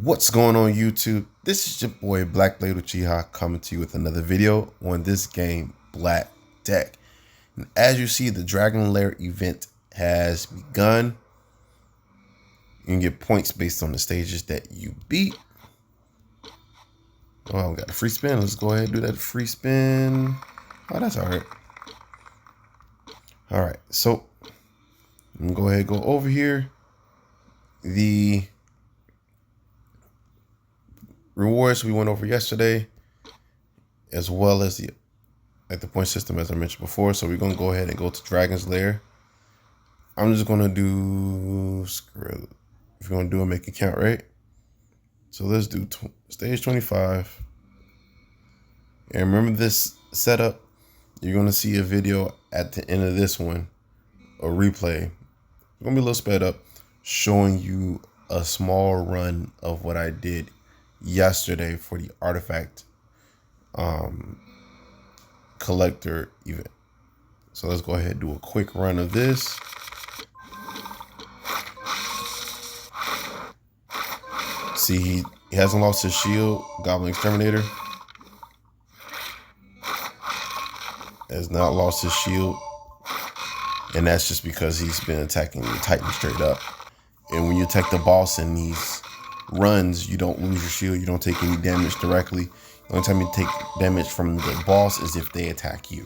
What's going on YouTube? This is your boy Black Blade Uchiha coming to you with another video on this game Black Deck. And as you see, the Dragon Lair event has begun. You can get points based on the stages that you beat. Oh, we got a free spin. Let's go ahead and do that free spin. Oh, that's all right. All right, so I'm gonna go ahead and go over here. The rewards we went over yesterday, as well as the point system as I mentioned before. So we're gonna go ahead and go to Dragon's Lair. I'm just gonna do if you're gonna do a make account, right? So let's do stage 25. And remember this setup. You're gonna see a video at the end of this one, a replay. It's gonna be a little sped up, showing you a small run of what I did yesterday for the artifact collector event. So let's go ahead and do a quick run of this. See, he hasn't lost his shield. Goblin Exterminator has not lost his shield, and that's just because he's been attacking the Titan straight up. And when you attack the boss in these runs, you don't lose your shield, you don't take any damage directly. The only time you take damage from the boss is if they attack you.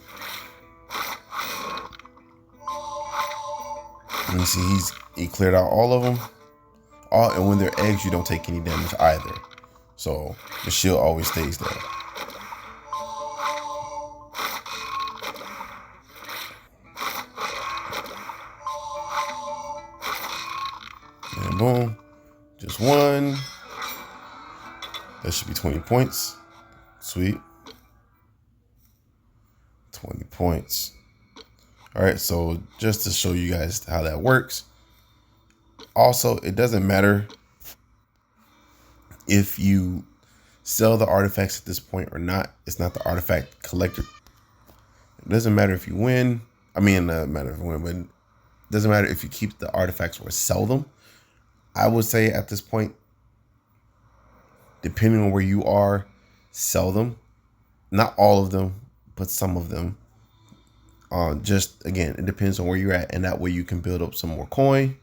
And you see he cleared out all of them. And when they're eggs, you don't take any damage either. So the shield always stays there. And boom, just one. That should be 20 points. Sweet. 20 points. All right, so just to show you guys how that works. Also, it doesn't matter if you sell the artifacts at this point or not. It's not the artifact collector. It doesn't matter if you win. I mean, it doesn't matter if you win, but it doesn't matter if you keep the artifacts or sell them. I would say at this point, depending on where you are, sell them. Not all of them, but some of them. Just again, it depends on where you're at, and that way you can build up some more coin.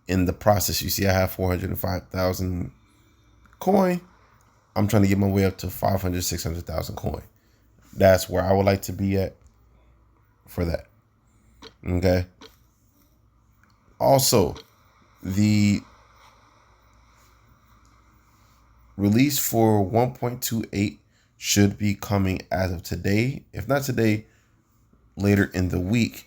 In the process, you see I have 405,000 coin. I'm trying to get my way up to 500, 600,000 coin. That's where I would like to be at for that. Okay. Also, the release for 1.28 should be coming as of today. If not today, later in the week.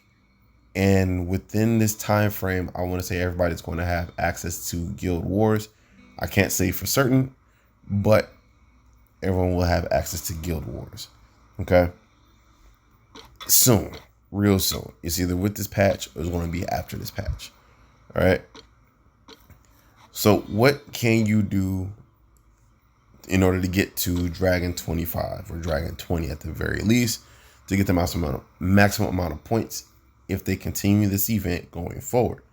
And within this time frame, I want to say everybody's going to have access to Guild Wars. I can't say for certain, but everyone will have access to Guild Wars. Okay. Soon, real soon. It's either with this patch or it's going to be after this patch. All right. So what can you do in order to get to Dragon 25 or Dragon 20 at the very least to get the maximum amount of points if they continue this event going forward?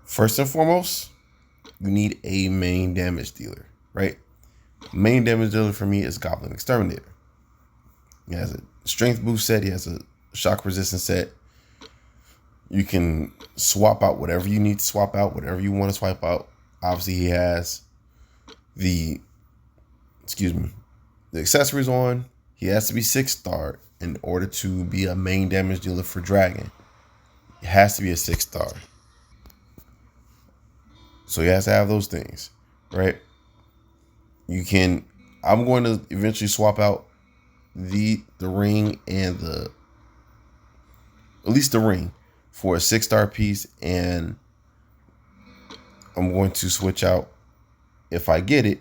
First and foremost, you need a main damage dealer, right? Main damage dealer for me is Goblin Exterminator. He has a strength boost set. He has a shock resistance set. You can swap out whatever you need to swap out, whatever you want to swipe out. Obviously, he has the accessories on. He has to be 6-star in order to be a main damage dealer for Dragon. It has to be a 6-star. So he has to have those things, right? I'm going to eventually swap out the ring and at least the ring for a 6-star piece, and I'm going to switch out, if I get it,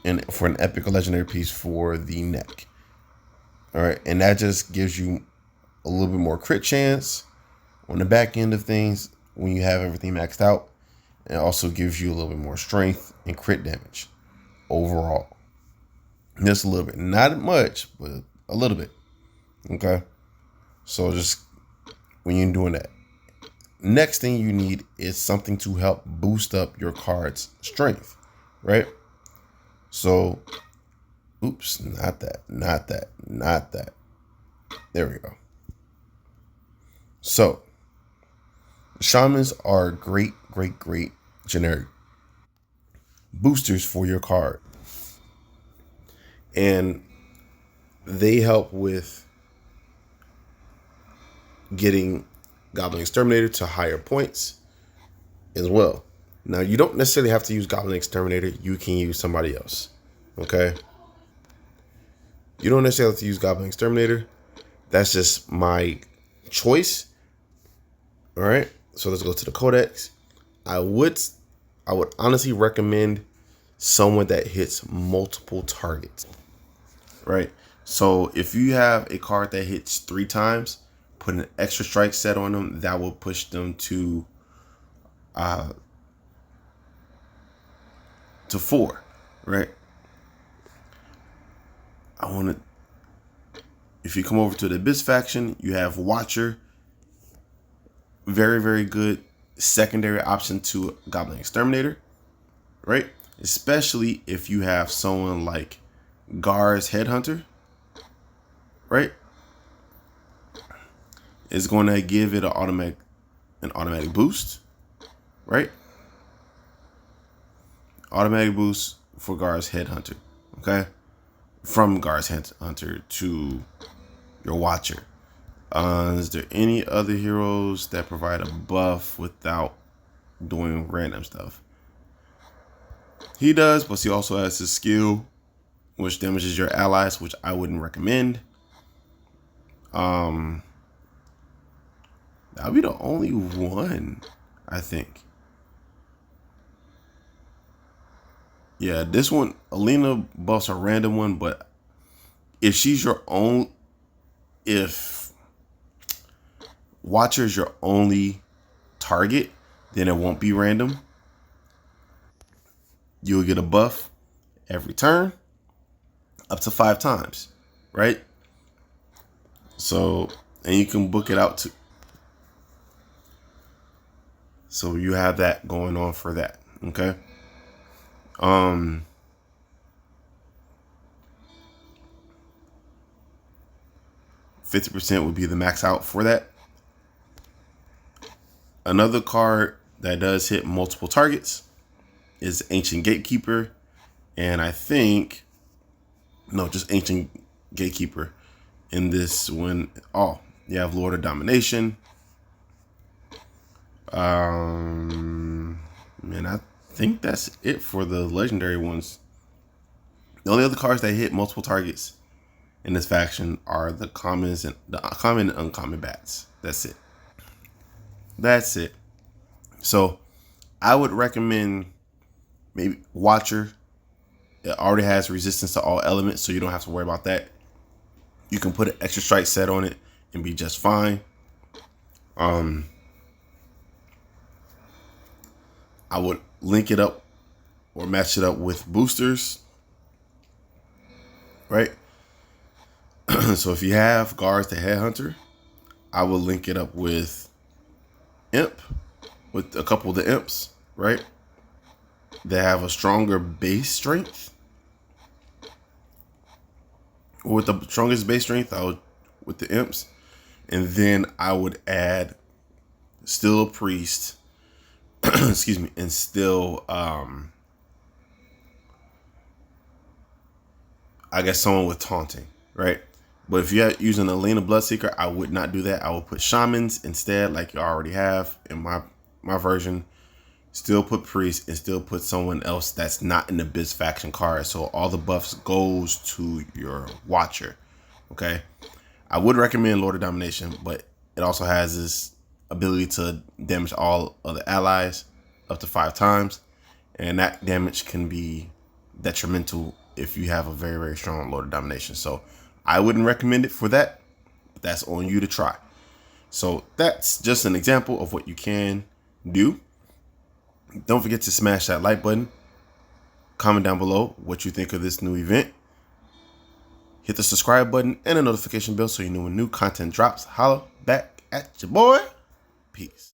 and for an epic or legendary piece for the neck. All right, and that just gives you a little bit more crit chance on the back end of things when you have everything maxed out. And it also gives you a little bit more strength and crit damage overall. Just a little bit, not much, but a little bit. Okay, so just when you're doing that. next thing you need is something to help boost up your card's strength, right? So, oops, not that. There we go. So, shamans are great generic boosters for your card. And they help with getting Goblin Exterminator to higher points as well. Now, you don't necessarily have to use Goblin Exterminator. You can use somebody else. Okay? You don't necessarily have to use Goblin Exterminator. That's just my choice. All right? So let's go to the Codex. I would honestly recommend someone that hits multiple targets. Right? So if you have a card that hits 3 times, put an extra strike set on them. That will push them to 4, right? If you come over to the Abyss faction, you have Watcher. Very good secondary option to Goblin Exterminator, right? Especially if you have someone like Gar's Headhunter, right? It's going to give it an automatic boost, right? Automatic boost for Gar's Headhunter, okay? From Gar's Headhunter to your Watcher. Is there any other heroes that provide a buff without doing random stuff? He does, but he also has his skill, which damages your allies, which I wouldn't recommend. That'll be the only one, I think. Yeah, this one, Alina buffs a random one, but if she's your own, if Watcher is your only target, then it won't be random. You'll get a buff every turn, up to 5 times, right? So, and you can book it out to. So you have that going on for that, okay? 50% would be the max out for that. Another card that does hit multiple targets is Ancient Gatekeeper. And I think, no, just Ancient Gatekeeper. In this one, you have Lord of Domination. And I think that's it for the legendary ones. The only other cards that hit multiple targets in this faction are the commons and the common and uncommon bats. That's it. So I would recommend maybe Watcher. It already has resistance to all elements, so you don't have to worry about that. You can put an extra strike set on it and be just fine. I would link it up or match it up with boosters, right? So if you have Guards the Headhunter, I will link it up with Imp, with a couple of the Imps, right? They have a stronger base strength. With the strongest base strength, I would with the Imps, and then I would add still a priest. Excuse me, and still, I guess someone with taunting, right? But if you're using Alina Bloodseeker, I would not do that. I would put shamans instead, like you already have in my version. Still put priest and still put someone else that's not in the Abyss faction card. So all the buffs goes to your Watcher. Okay. I would recommend Lord of Domination, but it also has this ability to damage all other allies up to 5 times. And that damage can be detrimental if you have a very, very strong Lord of Domination. So I wouldn't recommend it for that. But that's on you to try. So that's just an example of what you can do. Don't forget to smash that like button. Comment down below what you think of this new event. Hit the subscribe button and the notification bell so you know when new content drops. Holla back at your boy. Peace.